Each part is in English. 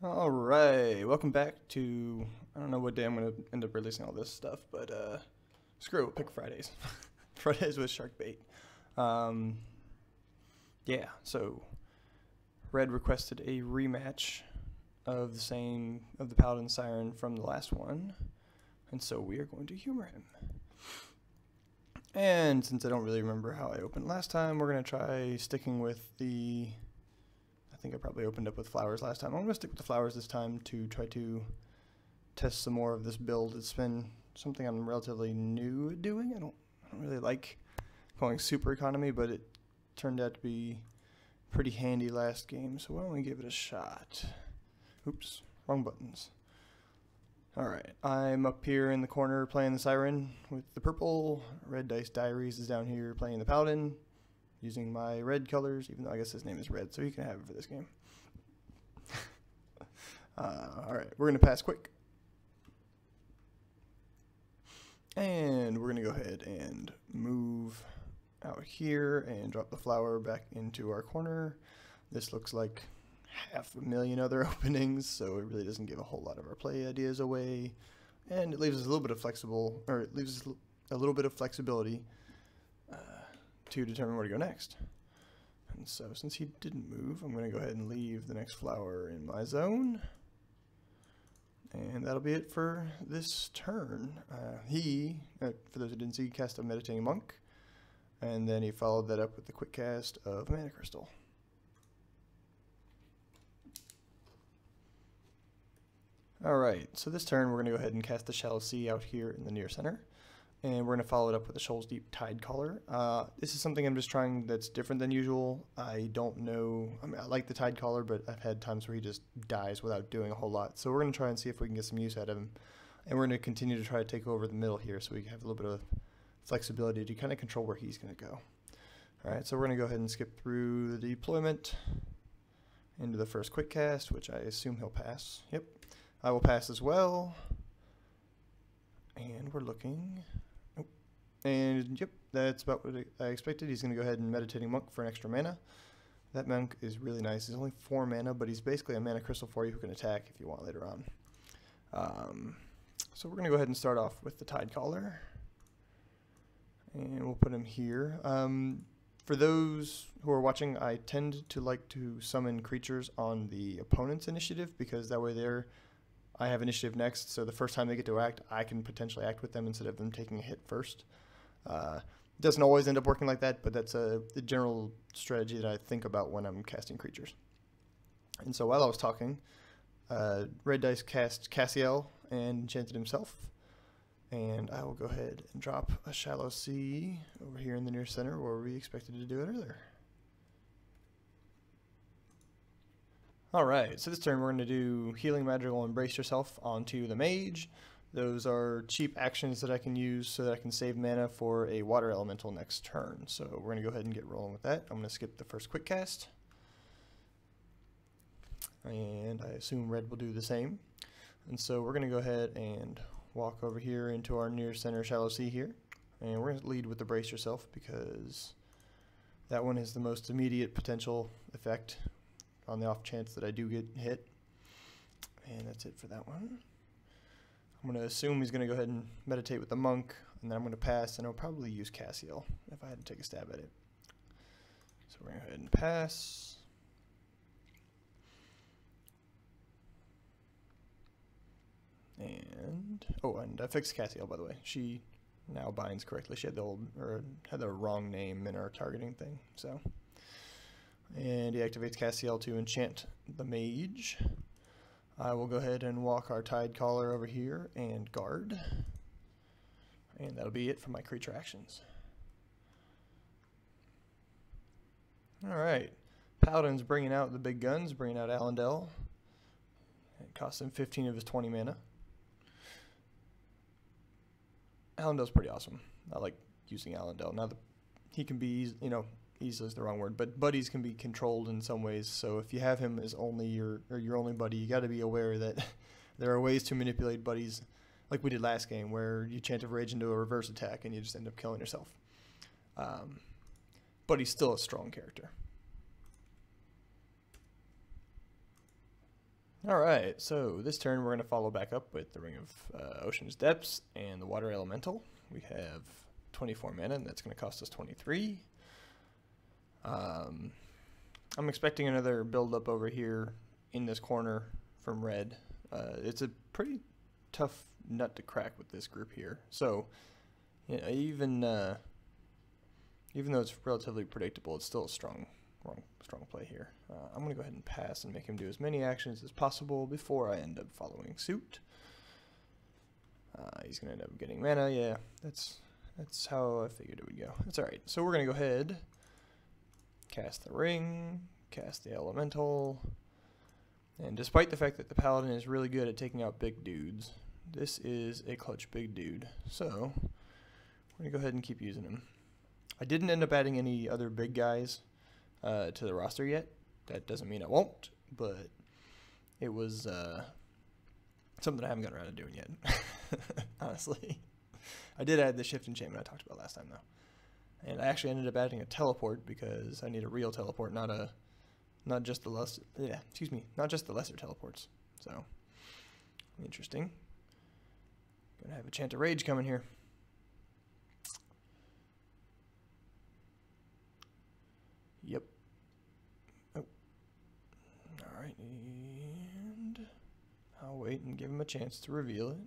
Alright, welcome back to, I don't know what day I'm going to end up releasing all this stuff, but screw it, we'll pick Fridays. Fridays with Sharkbait. Yeah, so Red requested a rematch of the Paladin Siren from the last one, and so we are going to humor him. And since I don't really remember how I opened last time, we're going to try sticking with I think I probably opened up with flowers last time. I'm going to stick with the flowers this time to try to test some more of this build. It's been something I'm relatively new at doing. I don't really like going super economy, but it turned out to be pretty handy last game, so why don't we give it a shot? Oops, wrong buttons. Alright, I'm up here in the corner playing the Siren with the purple. Red Dice Diaries is down here playing the Paladin, using my red colors, even though I guess his name is Red, so he can have it for this game. Alright, we're going to pass quick. And we're going to go ahead and move out here and drop the flower back into our corner. This looks like 500,000 other openings, so it really doesn't give a whole lot of our play ideas away. And it leaves us a little bit of flexibility to determine where to go next. And so since he didn't move, I'm going to go ahead and leave the next flower in my zone. And that'll be it for this turn. For those who didn't see, cast a Meditating Monk. And then he followed that up with the quick cast of Mana Crystal. Alright, so this turn we're going to go ahead and cast the Shallow Sea out here in the near center. And we're going to follow it up with the Shoals Deep Tide Caller. This is something I'm just trying that's different than usual. I don't know, I mean, I like the Tide Caller, but I've had times where he just dies without doing a whole lot. So we're going to try and see if we can get some use out of him. And we're going to continue to try to take over the middle here so we have a little bit of flexibility to kind of control where he's going to go. Alright, so we're going to go ahead and skip through the deployment into the first quick cast, which I assume he'll pass. Yep, I will pass as well. And we're looking... And yep, that's about what I expected. He's going to go ahead and Meditating Monk for an extra mana. That monk is really nice. He's only 4 mana, but he's basically a mana crystal for you who can attack if you want later on. So we're going to go ahead and start off with the Tide Caller. And we'll put him here. For those who are watching, I tend to like to summon creatures on the opponent's initiative because that way I have initiative next, so the first time they get to act, I can potentially act with them instead of them taking a hit first. Doesn't always end up working like that, but that's the general strategy that I think about when I'm casting creatures. And so while I was talking, Red Dice cast Cassiel and enchanted himself. And I will go ahead and drop a Shallow Sea over here in the near center where we expected to do it earlier. Alright, so this turn we're going to do Healing Magical and Brace Yourself onto the Mage. Those are cheap actions that I can use so that I can save mana for a Water Elemental next turn. So we're going to go ahead and get rolling with that. I'm going to skip the first quick cast. And I assume Red will do the same. And so we're going to go ahead and walk over here into our near center Shallow Sea here. And we're going to lead with the Brace Yourself because that one is the most immediate potential effect on the off chance that I do get hit. And that's it for that one. I'm going to assume he's going to go ahead and meditate with the monk, and then I'm going to pass, and I'll probably use Cassiel if I had to take a stab at it. So we're going to go ahead and pass. And, oh, and I fixed Cassiel, by the way. She now binds correctly. She had had the wrong name in our targeting thing, so. And he activates Cassiel to enchant the Mage. I will go ahead and walk our Tide Caller over here and guard. And that'll be it for my creature actions. Alright. Paladin's bringing out the big guns, bringing out Allendale. It costs him 15 of his 20 mana. Allendale's pretty awesome. I like using Allendale. Now, he can be, easily is the wrong word, but buddies can be controlled in some ways. So if you have him as only your only buddy, you got to be aware that there are ways to manipulate buddies, like we did last game, where you chant of Rage into a reverse attack and you just end up killing yourself. But he's still a strong character. Alright, so this turn we're going to follow back up with the Ring of Ocean's Depths and the Water Elemental. We have 24 mana, and that's going to cost us 23. I'm expecting another build-up over here in this corner from red. It's a pretty tough nut to crack with this group here. So, you know, even though it's relatively predictable, it's still a strong play here. I'm going to go ahead and pass and make him do as many actions as possible before I end up following suit. He's going to end up getting mana. Yeah, that's how I figured it would go. That's alright. So we're going to go ahead, cast the ring, cast the elemental, and despite the fact that the paladin is really good at taking out big dudes, this is a clutch big dude. So we're going to go ahead and keep using him. I didn't end up adding any other big guys to the roster yet. That doesn't mean I won't, but it was something I haven't gotten around to doing yet. Honestly, I did add the shift enchantment I talked about last time though, and I actually ended up adding a teleport because I need a real teleport, not just the lesser teleports. So interesting. Gonna have a chant of rage coming here. Yep. Oh. Alright, and I'll wait and give him a chance to reveal it.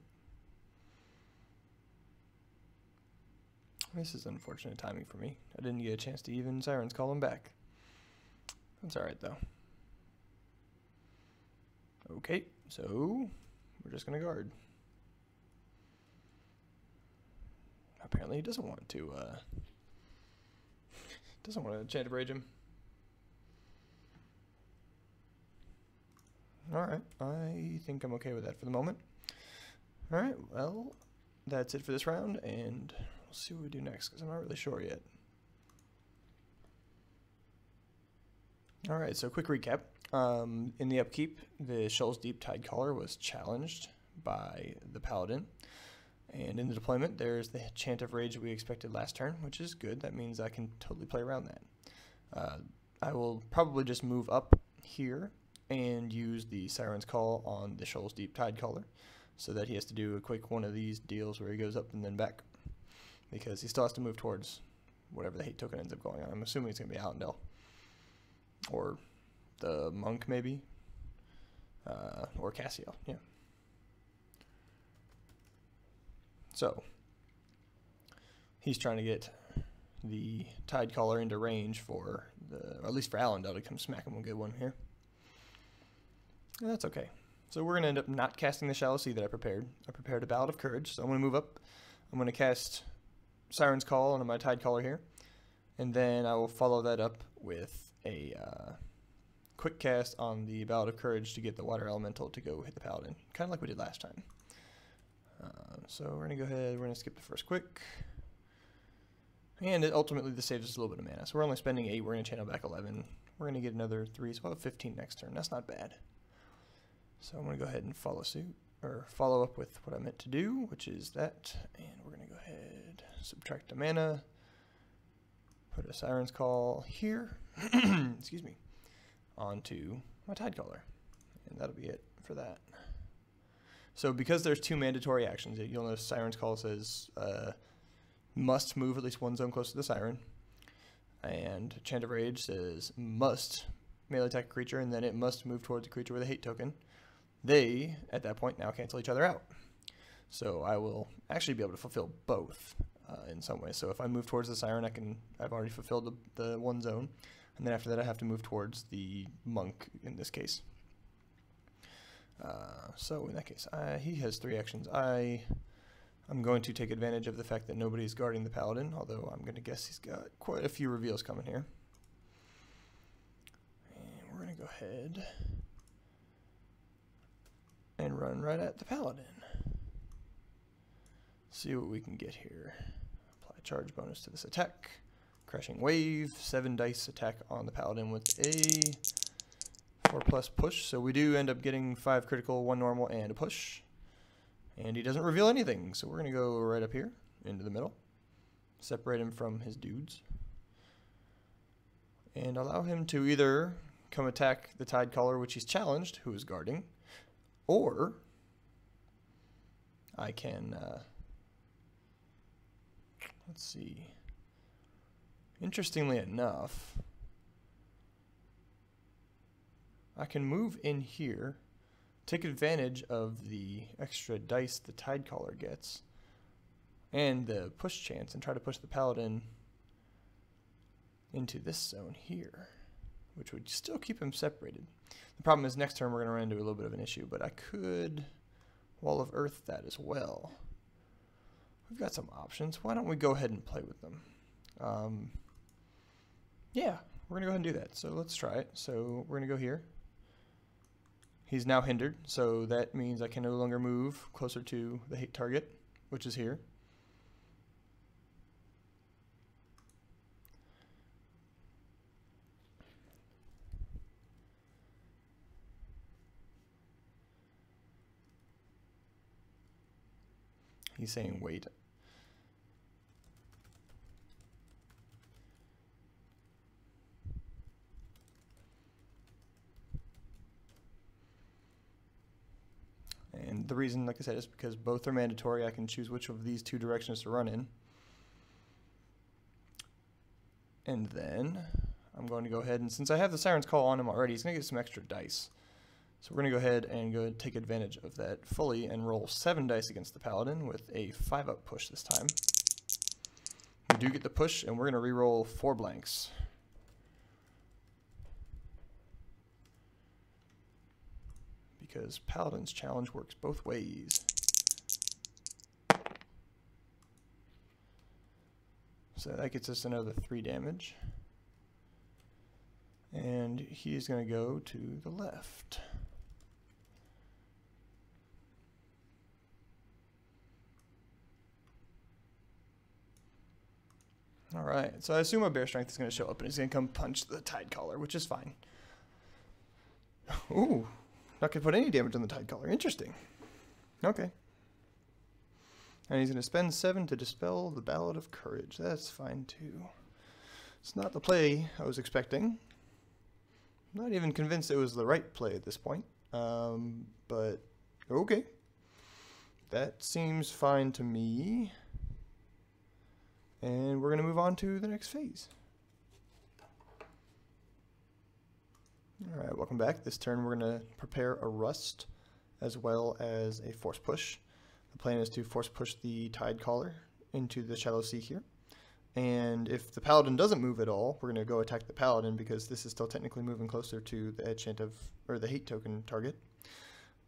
This is unfortunate timing for me. I didn't get a chance to even Siren's Call him back. That's alright though. Okay, so we're just gonna guard. Apparently he doesn't want to chant of rage him. Alright, I think I'm okay with that for the moment. Alright, well, that's it for this round, and we'll see what we do next, because I'm not really sure yet. Alright, so quick recap. In the upkeep, the Shoals Deep Tidecaller was challenged by the Paladin. And in the deployment, there's the Chant of Rage we expected last turn, which is good. That means I can totally play around that. I will probably just move up here and use the Siren's Call on the Shoals Deep Tidecaller so that he has to do a quick one of these deals where he goes up and then back, because he still has to move towards whatever the hate token ends up going on. I'm assuming it's going to be Allendale or the Monk maybe, or Cassio, yeah. So he's trying to get the Tidecaller into range for or at least for Allendale to come smack him a good one here. And that's okay. So we're going to end up not casting the Shallow Sea that I prepared. I prepared a Ballad of Courage, so I'm going to move up. I'm going to cast Siren's Call onto my Tidecaller here, and then I will follow that up with a quick cast on the Ballad of Courage to get the Water Elemental to go hit the Paladin, kind of like we did last time. So we're going to go ahead, we're going to skip the first quick. And ultimately this saves us a little bit of mana. So we're only spending 8, we're going to channel back 11. We're going to get another 3, so we'll have 15 next turn. That's not bad. So I'm going to go ahead and follow up with what I meant to do, which is that. And we're going to go ahead, subtract a mana, put a Siren's Call here, excuse me, onto my Tidecaller. And that'll be it for that. So because there's 2 mandatory actions, you'll notice Siren's Call says must move at least 1 zone close to the Siren, and Chant of Rage says must melee attack a creature, and then it must move towards a creature with a hate token. They, at that point, now cancel each other out. So I will actually be able to fulfill both in some way. So if I move towards the Siren, I've already fulfilled the 1 zone, and then after that I have to move towards the Monk in this case. So in that case, he has 3 actions. I'm going to take advantage of the fact that nobody's guarding the Paladin, although I'm going to guess he's got quite a few reveals coming here. And we're going to go ahead and run right at the Paladin. See what we can get here. Apply charge bonus to this attack. Crashing Wave, 7 dice attack on the Paladin with a 4+ push, so we do end up getting 5 critical, 1 normal, and a push. And he doesn't reveal anything, so we're going to go right up here, into the middle. Separate him from his dudes. And allow him to either come attack the Tidecaller, which he's challenged, who is guarding, Or I can, let's see, interestingly enough, I can move in here, take advantage of the extra dice the Tidecaller gets, and the push chance, and try to push the Paladin into this zone here, which would still keep him separated. The problem is next turn we're going to run into a little bit of an issue, but I could Wall of Earth that as well. We've got some options. Why don't we go ahead and play with them? Yeah, we're going to go ahead and do that. So let's try it. So we're going to go here. He's now hindered, so that means I can no longer move closer to the hate target, which is here. He's saying wait. And the reason, like I said, is because both are mandatory. I can choose which of these two directions to run in. And then I'm going to go ahead, and since I have the Siren's Call on him already, he's going to get some extra dice. So we're going to go ahead and take advantage of that fully and roll 7 dice against the Paladin with a 5-up push this time. We do get the push, and we're going to re-roll 4 blanks. Because Paladin's challenge works both ways. So that gets us another 3 damage. And he's going to go to the left. Alright, so I assume a Bear Strength is going to show up and he's going to come punch the Tidecaller, which is fine. Ooh, not going to put any damage on the Tidecaller. Interesting. Okay. And he's going to spend 7 to dispel the Ballad of Courage. That's fine too. It's not the play I was expecting. I'm not even convinced it was the right play at this point. But okay. That seems fine to me. And we're going to move on to the next phase. Alright, welcome back. This turn we're going to prepare a Rust as well as a Force Push. The plan is to Force Push the Tidecaller into the Shallow Sea here. And if the Paladin doesn't move at all, we're going to go attack the Paladin because this is still technically moving closer to the enchant of, or the hate token target.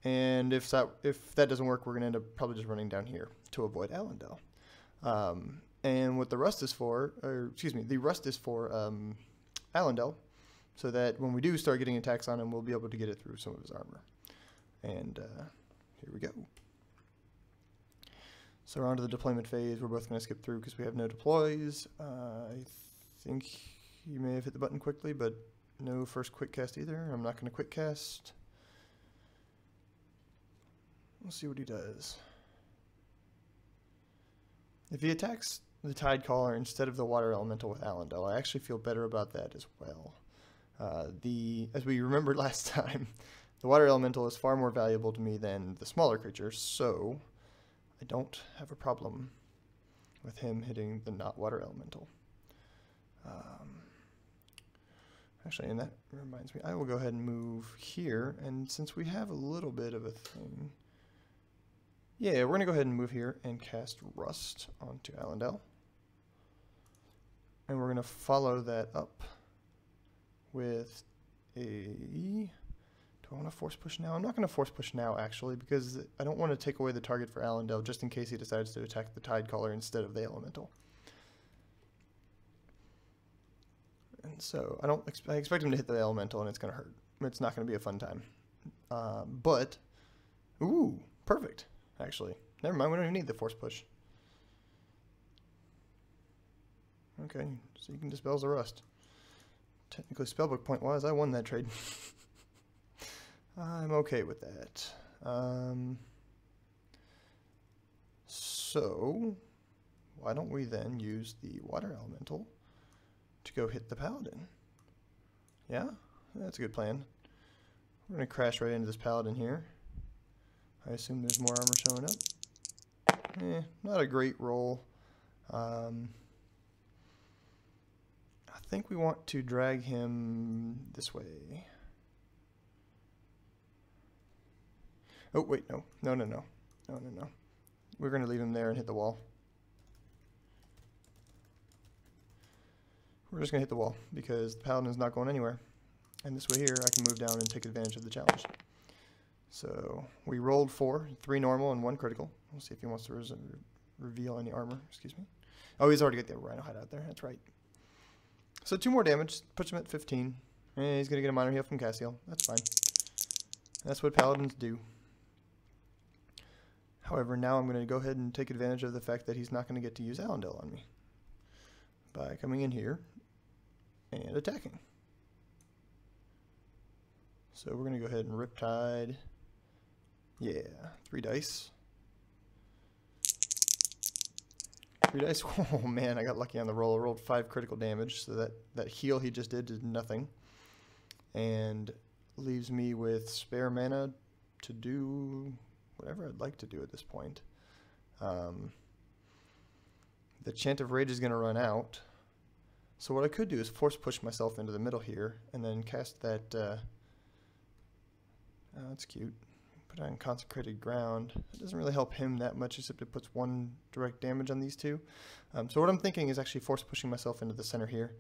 And if that doesn't work, we're going to end up probably just running down here to avoid Allendale. And what the Rust is for, or excuse me, the Rust is for Allendale, so that when we do start getting attacks on him, we'll be able to get it through some of his armor. And here we go. So we're on to the deployment phase. We're both going to skip through because we have no deploys. I think you may have hit the button quickly, but no first quick cast either. I'm not going to quick cast. We'll see what he does. If he attacks the Tidecaller instead of the Water Elemental with Allendale, I actually feel better about that as well. As we remembered last time, the Water Elemental is far more valuable to me than the smaller creatures, so I don't have a problem with him hitting the not Water Elemental. Actually, and that reminds me, I will go ahead and move here, and since we have a little bit of a thing, yeah, we're going to go ahead and move here and cast Rust onto Allendale. And we're going to follow that up with a... Do I want to Force Push now? I'm not going to Force Push now, actually, because I don't want to take away the target for Allendale just in case he decides to attack the Tidecaller instead of the Elemental. And so I expect him to hit the Elemental, and it's going to hurt. It's not going to be a fun time. But, ooh, perfect, actually. Never mind, we don't even need the Force Push. Okay, so you can dispel the Rust. Technically, spellbook point-wise, I won that trade. I'm okay with that. So, why don't we then use the Water Elemental to go hit the Paladin? Yeah, that's a good plan. We're going to crash right into this Paladin here. I assume there's more armor showing up. Not a great roll. I think we want to drag him this way. Oh, wait, no. No. We're going to leave him there and hit the wall. We're just going to hit the wall because the paladin is not going anywhere. And this way here, I can move down and take advantage of the challenge. So we rolled 4, 3 normal and 1 critical. We'll see if he wants to reveal any armor. Excuse me. Oh, he's already got the rhino hide out there. That's right. So 2 more damage. Puts him at 15. And he's going to get a minor heal from Cassiel. That's fine. That's what paladins do. However, now I'm going to go ahead and take advantage of the fact that he's not going to get to use Allendale on me by coming in here and attacking. So we're going to go ahead and Riptide. Yeah, 3 dice. 3 dice. Oh man, I got lucky on the roll. I rolled 5 critical damage, so that heal he just did nothing. And leaves me with spare mana to do whatever I'd like to do at this point. The Chant of Rage is going to run out. So what I could do is force push myself into the middle here and then cast that... oh, that's cute. Put it on Consecrated Ground. It doesn't really help him that much, except it puts 1 direct damage on these 2. So what I'm thinking is actually force pushing myself into the center here,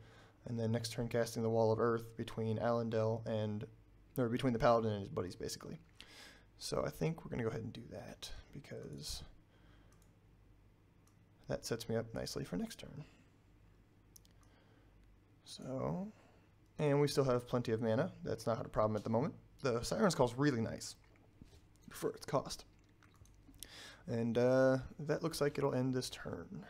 and then next turn casting the Wall of Earth between Allendale and... or between the Paladin and his buddies, basically. So I think we're going to go ahead and do that, because that sets me up nicely for next turn. So, and we still have plenty of mana. That's not a problem at the moment. The Siren's Call is really nice for its cost. And that looks like it'll end this turn.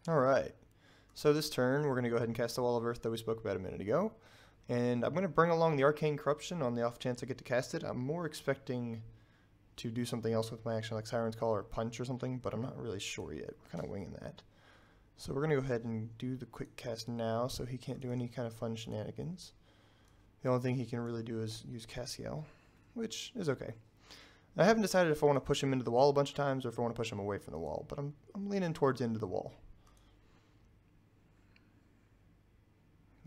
Alright, so this turn we're going to go ahead and cast the Wall of Earth that we spoke about a minute ago. And I'm going to bring along the Arcane Corruption on the off chance I get to cast it. I'm more expecting to do something else with my action, like Siren's Call or Punch or something, but I'm not really sure yet. We're kind of winging that. So we're going to go ahead and do the quick cast now, so he can't do any kind of fun shenanigans. The only thing he can really do is use Cassiel, which is okay. I haven't decided if I want to push him into the wall a bunch of times or if I want to push him away from the wall, but I'm leaning towards into the wall.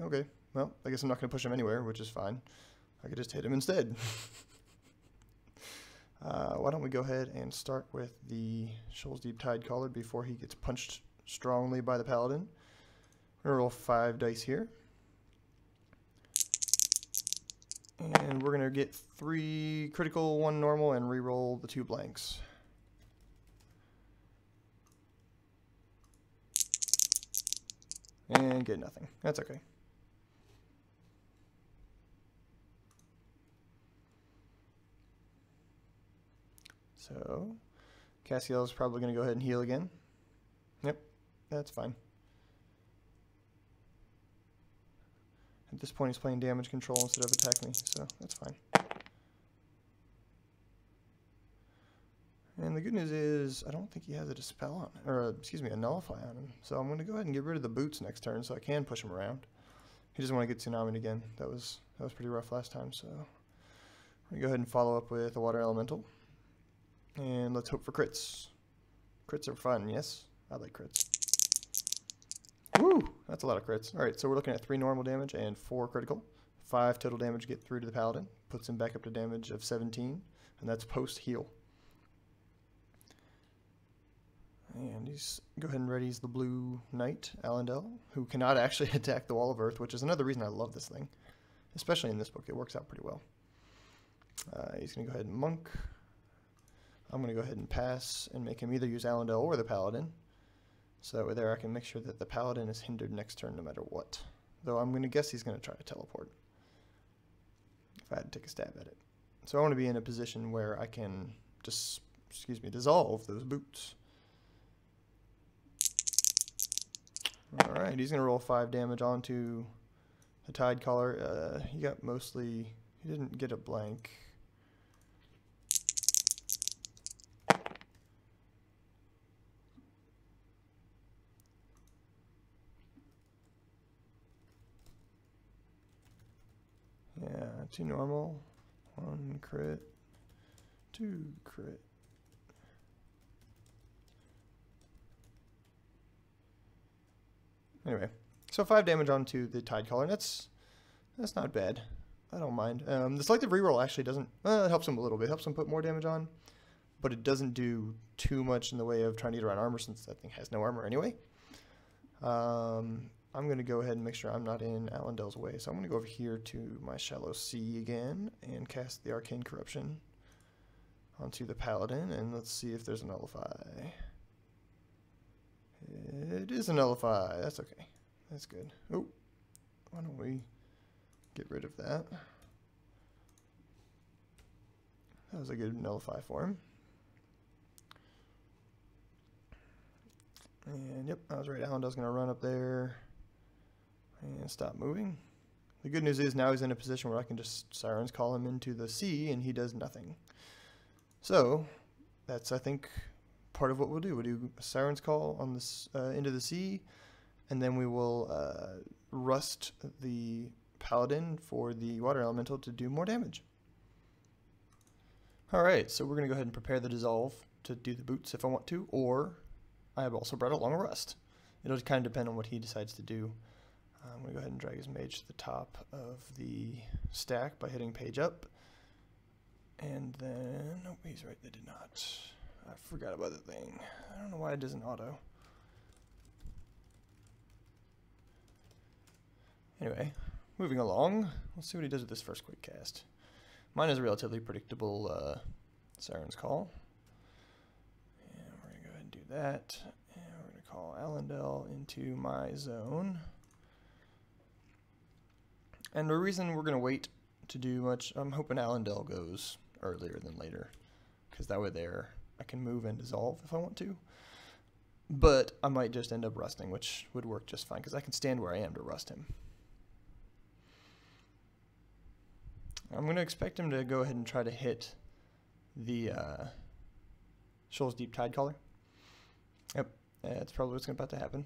Okay, well, I guess I'm not going to push him anywhere, which is fine. I could just hit him instead. Why don't we go ahead and start with the Shoals Deep Tidecaller before he gets punched strongly by the Paladin. We're going to roll 5 dice here. And we're going to get 3 critical, 1 normal, and re-roll the 2 blanks. And get nothing. That's okay. So, Cassiel is probably going to go ahead and heal again. Yep, that's fine. At this point, he's playing damage control instead of attack me, so that's fine. And the good news is, I don't think he has a Dispel on, or excuse me, a Nullify on him. So I'm going to go ahead and get rid of the boots next turn, so I can push him around. He doesn't want to get Tsunami'd again. That was pretty rough last time, so we're going to go ahead and follow up with a Water Elemental. And let's hope for crits. Crits are fun, yes? I like crits. Woo! That's a lot of crits. Alright, so we're looking at 3 normal damage and 4 critical. 5 total damage get through to the Paladin. Puts him back up to damage of 17. And that's post-heal. And he's go ahead and readies the Blue Knight, Allendale, who cannot actually attack the Wall of Earth, which is another reason I love this thing. Especially in this book, it works out pretty well. He's going to go ahead and Monk. I'm going to go ahead and pass and make him either use Allendale or the Paladin. So that way there I can make sure that the Paladin is hindered next turn no matter what. Though I'm going to guess he's going to try to teleport. If I had to take a stab at it. So I want to be in a position where I can just, dissolve those boots. Alright, he's going to roll 5 damage onto the Tidecaller. He got mostly, he didn't get a blank. Yeah, 2 normal. 1 crit, 2 crit. Anyway, so 5 damage onto the Tide Collar, and that's not bad. I don't mind. The selective reroll actually doesn't, it helps him a little bit. It helps him put more damage on, but it doesn't do too much in the way of trying to get around armor since that thing has no armor anyway. I'm going to go ahead and make sure I'm not in Alandel's way. So I'm going to go over here to my Shallow Sea again and cast the Arcane Corruption onto the Paladin, and let's see if there's a Nullify. It is a Nullify. That's okay. That's good. Oh, why don't we get rid of that? That was a good Nullify for him. And yep, I was right. Alandel's going to run up there and stop moving. The good news is now he's in a position where I can just Siren's Call him into the sea and he does nothing. So that's, I think, part of what we'll do. We'll do a Siren's Call on this into the sea, and then we will rust the Paladin for the Water Elemental to do more damage. Alright, so we're going to go ahead and prepare the Dissolve to do the boots if I want to, or I have also brought along a Rust. It'll kind of depend on what he decides to do. I'm going to go ahead and drag his mage to the top of the stack by hitting page up. And then, oh, he's right, they did not. I forgot about the thing. I don't know why it doesn't auto. Anyway, moving along, let's see what he does with this first quick cast. Mine is a relatively predictable Siren's Call. And we're going to go ahead and do that. And we're going to call Alendel into my zone. And the reason we're going to wait to do much, I'm hoping Alendel goes earlier than later, because that way there I can move and dissolve if I want to. But I might just end up rusting, which would work just fine, because I can stand where I am to rust him. I'm going to expect him to go ahead and try to hit the Shoal's Deep Tide Collar. Yep, that's probably what's about to happen.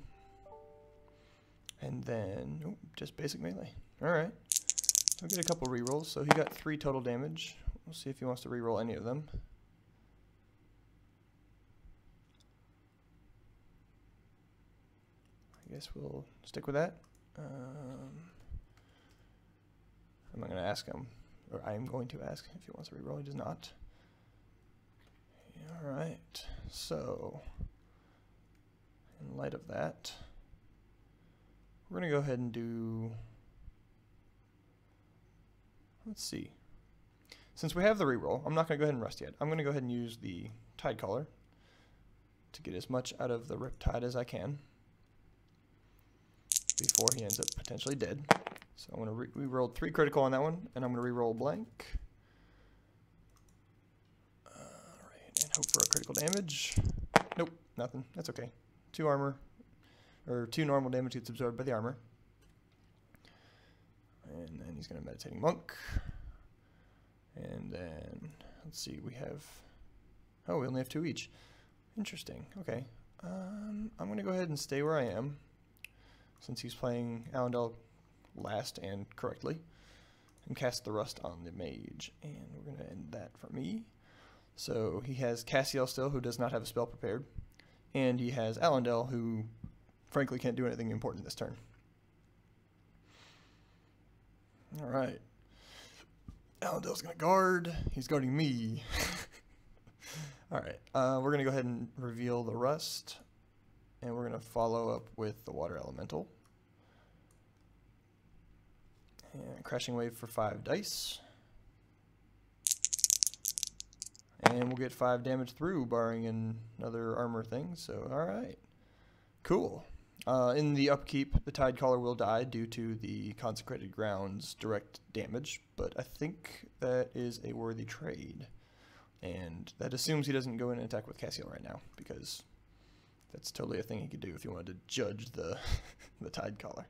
And then, oh, just basic melee. Alright, so we'll get a couple rerolls. So he got 3 total damage. We'll see if he wants to reroll any of them. I guess we'll stick with that. I'm not going to ask him, or I am going to ask if he wants to reroll. He does not. Alright, so in light of that, we're going to go ahead and do, let's see. Since we have the reroll, I'm not going to go ahead and rust yet. I'm going to go ahead and use the Tide Collar to get as much out of the Riptide as I can before he ends up potentially dead. So I'm going to we rolled 3 critical on that one, and I'm going to reroll blank. Alright, and hope for a critical damage. Nope, nothing. That's okay. 2 armor, or 2 normal damage gets absorbed by the armor. And then he's going to Meditating Monk. And then, let's see, we have, oh, we only have 2 each. Interesting, okay. I'm going to go ahead and stay where I am, since he's playing Alendel last and correctly, and cast the Rust on the Mage. And we're going to end that for me. So he has Cassiel still, who does not have a spell prepared, and he has Alendel, who frankly can't do anything important this turn. Alright. Alendel's going to guard. He's guarding me. Alright, we're going to go ahead and reveal the Rust, and we're going to follow up with the Water Elemental. And Crashing Wave for 5 dice. And we'll get 5 damage through, barring another armor thing, so alright. Cool. In the upkeep, the Tide Collar will die due to the Consecrated Ground's direct damage, but I think that is a worthy trade. And that assumes he doesn't go in and attack with Cassiel right now, because that's totally a thing he could do if he wanted to judge the, the Tide Collar.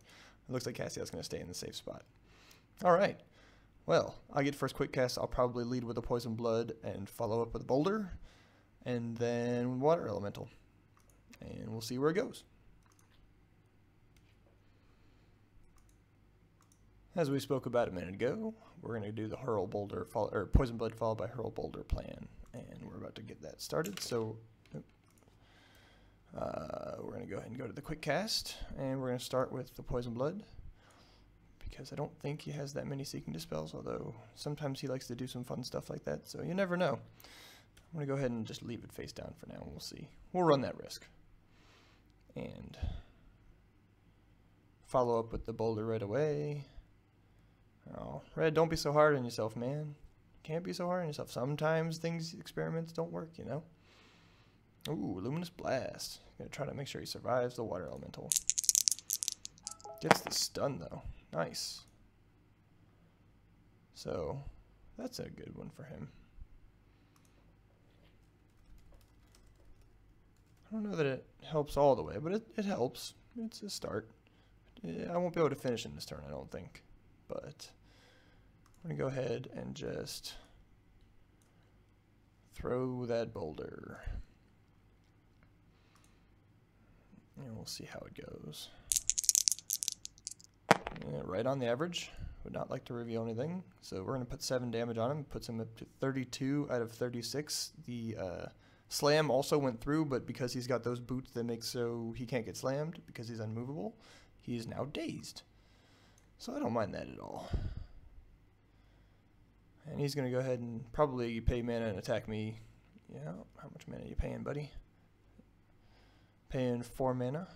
It looks like Cassiel's going to stay in the safe spot. Alright, well, I get first quick cast. I'll probably lead with a Poison Blood and follow up with a Boulder, and then Water Elemental. And we'll see where it goes. As we spoke about a minute ago, we're going to do the Hurl Boulder, or Poison Blade followed by Hurl Boulder plan, and we're about to get that started. So we're going to go ahead and go to the quick cast, and we're going to start with the Poison Blood, because I don't think he has that many Seeking Dispels, although sometimes he likes to do some fun stuff like that, so you never know. I'm going to go ahead and just leave it face down for now, and we'll see. We'll run that risk. And follow up with the Boulder right away. Oh, Red, don't be so hard on yourself, man. Can't be so hard on yourself. Sometimes experiments don't work, you know? Ooh, Luminous Blast. Gonna try to make sure he survives the Water Elemental. Gets the stun, though. Nice. So, that's a good one for him. I don't know that it helps all the way, but it helps. It's a start. I won't be able to finish in this turn, I don't think. But I'm going to go ahead and just throw that boulder. And we'll see how it goes. Yeah, right on the average. Would not like to reveal anything. So we're going to put 7 damage on him. Puts him up to 32 out of 36. The slam also went through, but because he's got those boots that make so he can't get slammed because he's unmovable, he is now dazed. So I don't mind that at all. And he's going to go ahead and probably pay mana and attack me. Yeah, how much mana are you paying, buddy? Paying 4 mana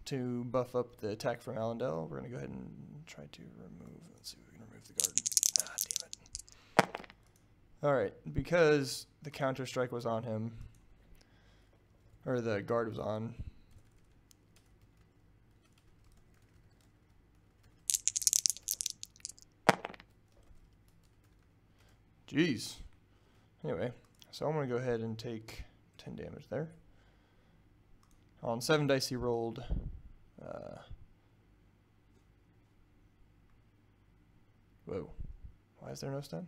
to buff up the attack from Allendale. We're going to go ahead and try to remove, let's see if we can remove the guard. Ah, damn it. Alright, because the counter strike was on him, or the guard was on, jeez. Anyway, so I'm going to go ahead and take 10 damage there. On 7 dice he rolled whoa. Why is there no stun?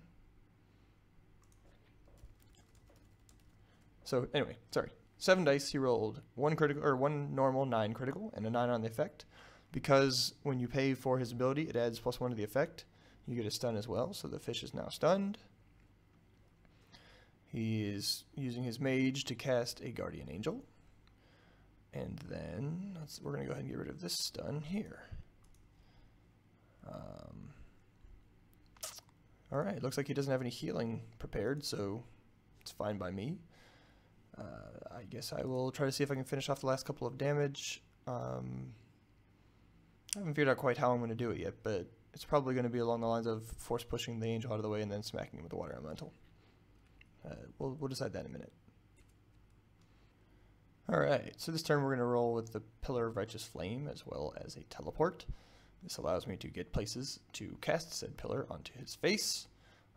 So anyway, sorry. 7 dice he rolled 1 critical, or 1 normal, 9 critical, and a 9 on the effect. Because when you pay for his ability, it adds +1 to the effect. You get a stun as well, so the fish is now stunned. He is using his mage to cast a Guardian Angel. And then we're going to go ahead and get rid of this stun here. Alright, looks like he doesn't have any healing prepared, so it's fine by me. I guess I will try to see if I can finish off the last couple of damage. I haven't figured out quite how I'm going to do it yet, but it's probably going to be along the lines of force pushing the angel out of the way and then smacking him with the Water Elemental. We'll decide that in a minute. Alright, so this turn we're going to roll with the Pillar of Righteous Flame as well as a teleport. This allows me to get places to cast said pillar onto his face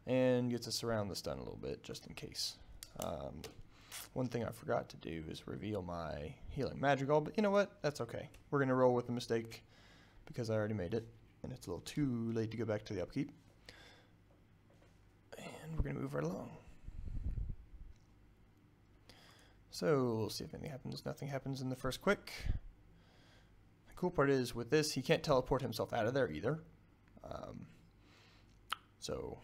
and gets us around the stun a little bit just in case. One thing I forgot to do is reveal my Healing Madrigal, but you know what? That's okay. We're going to roll with the mistake because I already made it and it's a little too late to go back to the upkeep. And we're going to move right along. So we'll see if anything happens. Nothing happens in the first quick. The cool part is with this, he can't teleport himself out of there either. So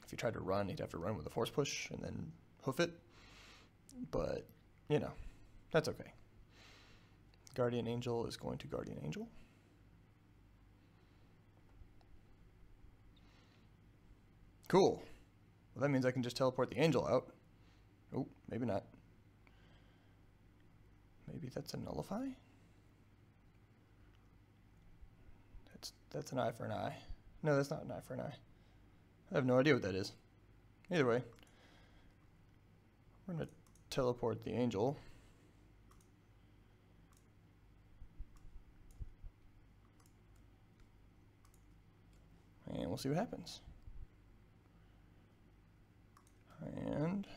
if he tried to run, he'd have to run with a force push and then hoof it. But, you know, that's okay. Guardian Angel is going to Guardian Angel. Cool. Well, that means I can just teleport the angel out. Oh, maybe not. Maybe that's a nullify? That's an eye for an eye. No, that's not an eye for an eye. I have no idea what that is. Either way, we're going to teleport the angel. And we'll see what happens. And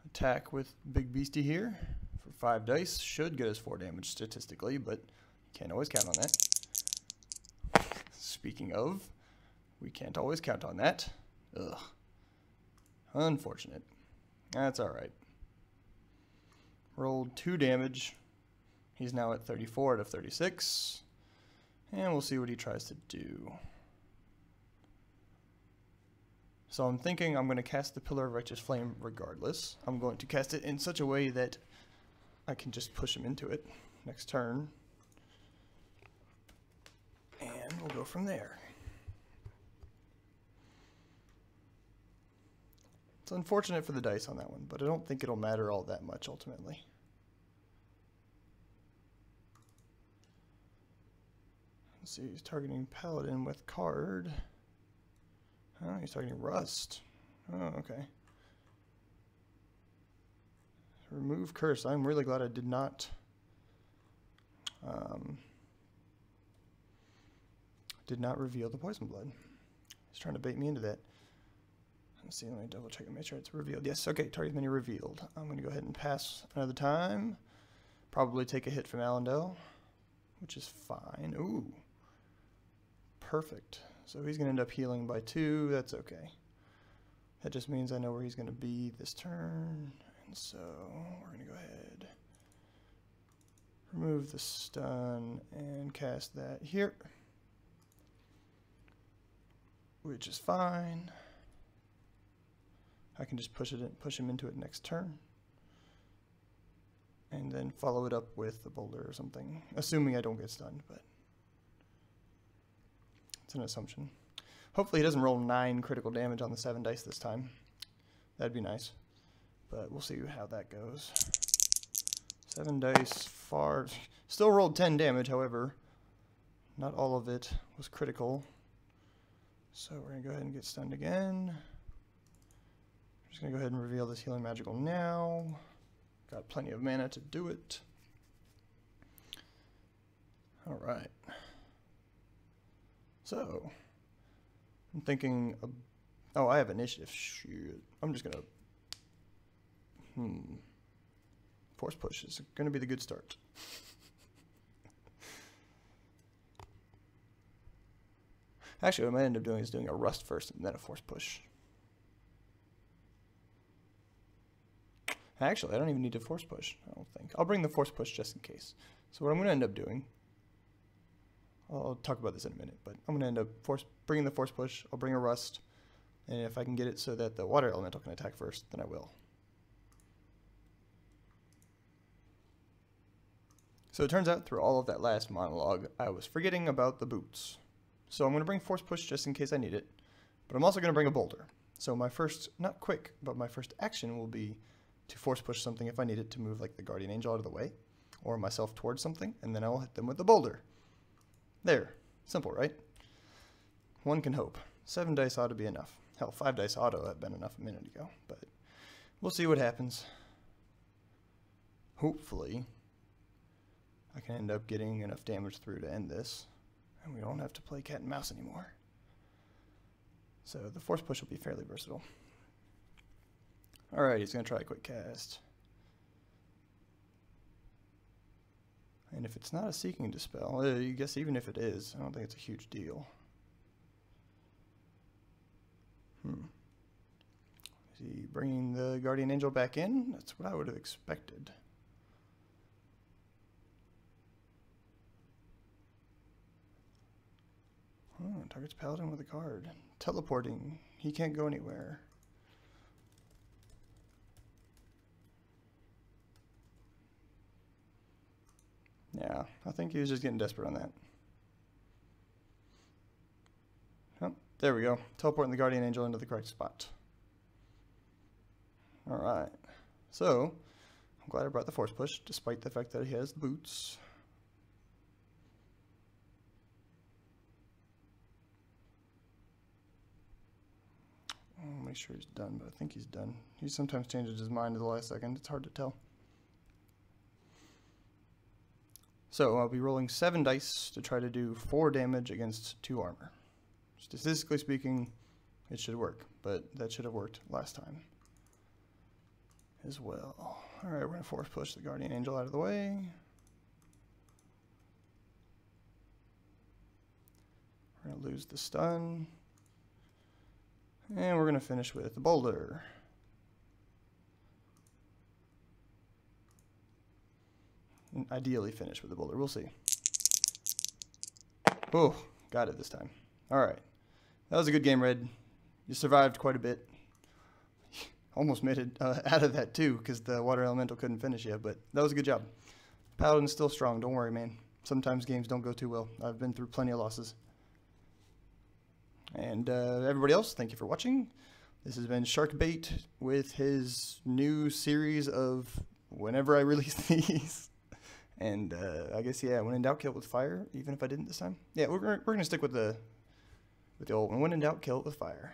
attack with Big Beastie here for 5 dice. Should get us 4 damage statistically, but can't always count on that. Speaking of, we can't always count on that. Ugh. Unfortunate. That's alright. Rolled 2 damage. He's now at 34 out of 36. And we'll see what he tries to do. So I'm thinking I'm going to cast the Pillar of Righteous Flame regardless. I'm going to cast it in such a way that I can just push him into it next turn. And we'll go from there. It's unfortunate for the dice on that one, but I don't think it'll matter all that much ultimately. Let's see, he's targeting Paladin with card. Oh, he's targeting Rust. Oh, okay. Remove Curse. I'm really glad I did not reveal the Poison Blood. He's trying to bait me into that. Let's see, let me double check and make sure it's revealed. Yes, okay, target menu revealed. I'm going to go ahead and pass another time. Probably take a hit from Allendale, which is fine. Ooh. Perfect. So he's going to end up healing by 2. That's okay. That just means I know where he's going to be this turn. And so we're going to go ahead, remove the stun, and cast that here, which is fine. I can just push him into it next turn, and then follow it up with a boulder or something, assuming I don't get stunned, but it's an assumption. Hopefully he doesn't roll 9 critical damage on the 7 dice this time. That'd be nice, but we'll see how that goes. 7 dice, still rolled 10 damage, however, not all of it was critical. So we're going to go ahead and get stunned again. I'm just going to go ahead and reveal this Healing Magical now. Got plenty of mana to do it. Alright. So, I'm thinking, oh, I have initiative. Shoot. I'm just going to, Force Push is going to be the good start. Actually, what I might end up doing is doing a Rust first and then a Force Push. Actually, I don't even need to Force Push, I don't think. I'll bring the Force Push just in case. So what I'm going to end up doing, I'll talk about this in a minute, but I'm going to end up bringing the Force Push. I'll bring a Rust, and if I can get it so that the Water Elemental can attack first, then I will. So it turns out through all of that last monologue, I was forgetting about the boots. So I'm going to bring Force Push just in case I need it, but I'm also going to bring a Boulder. So my first, not quick, but my first action will be to Force Push something if I need it to move like the Guardian Angel out of the way, or myself towards something, and then I will hit them with the Boulder. There. Simple, right? One can hope. 7 dice ought to be enough. Hell, 5 dice ought to have been enough a minute ago, but we'll see what happens. Hopefully, I can end up getting enough damage through to end this, and we don't have to play cat and mouse anymore. So the Force Push will be fairly versatile. Alright, he's going to try a quick cast. And if it's not a Seeking Dispel, I guess even if it is, I don't think it's a huge deal. Is he bringing the Guardian Angel back in? That's what I would have expected. Oh, targets Paladin with a card. Teleporting. He can't go anywhere. Yeah, I think he was just getting desperate on that. Oh, there we go. Teleporting the Guardian Angel into the correct spot. Alright. So, I'm glad I brought the Force Push, despite the fact that he has the boots. I'll make sure he's done, but I think he's done. He sometimes changes his mind at the last second. It's hard to tell. So I'll be rolling 7 dice to try to do 4 damage against 2 armor. Statistically speaking, it should work, but that should have worked last time as well. Alright, we're going to Force Push the Guardian Angel out of the way. We're going to lose the stun. And we're going to finish with the Boulder. And ideally finish with the Boulder. We'll see. Oh, got it this time. All right. That was a good game, Red. You survived quite a bit. Almost made it out of that, too, because the water elemental couldn't finish you, but that was a good job. Paladin's still strong. Don't worry, man. Sometimes games don't go too well. I've been through plenty of losses. And everybody else, thank you for watching. This has been Sharkbait with his new series of whenever I release these. And I guess, yeah, when in doubt, kill it with fire, even if I didn't this time. Yeah, we're gonna stick with the old one. When in doubt, kill it with fire.